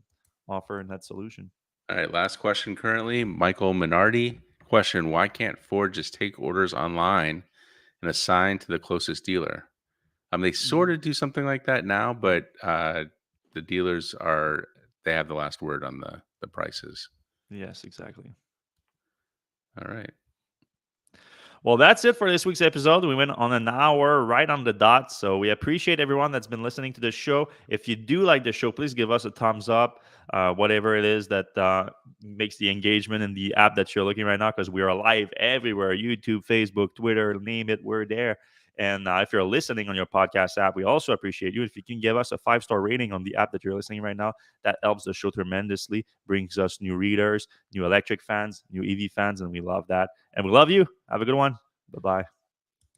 offer in that solution. All right, last question currently. Michael Minardi. Question: Why can't Ford just take orders online and assign to the closest dealer? They sort of do something like that now, but the dealers they have the last word on the prices. Yes, exactly. All right. Well, that's it for this week's episode. We went on an hour right on the dot. So we appreciate everyone that's been listening to the show. If you do like the show, please give us a thumbs up, whatever it is that makes the engagement in the app that you're looking right now, because we are live everywhere: YouTube, Facebook, Twitter, name it, we're there. And if you're listening on your podcast app, we also appreciate you. If you can give us a 5-star rating on the app that you're listening right now, that helps the show tremendously, brings us new readers, new electric fans, new EV fans, and we love that. And we love you. Have a good one. Bye bye.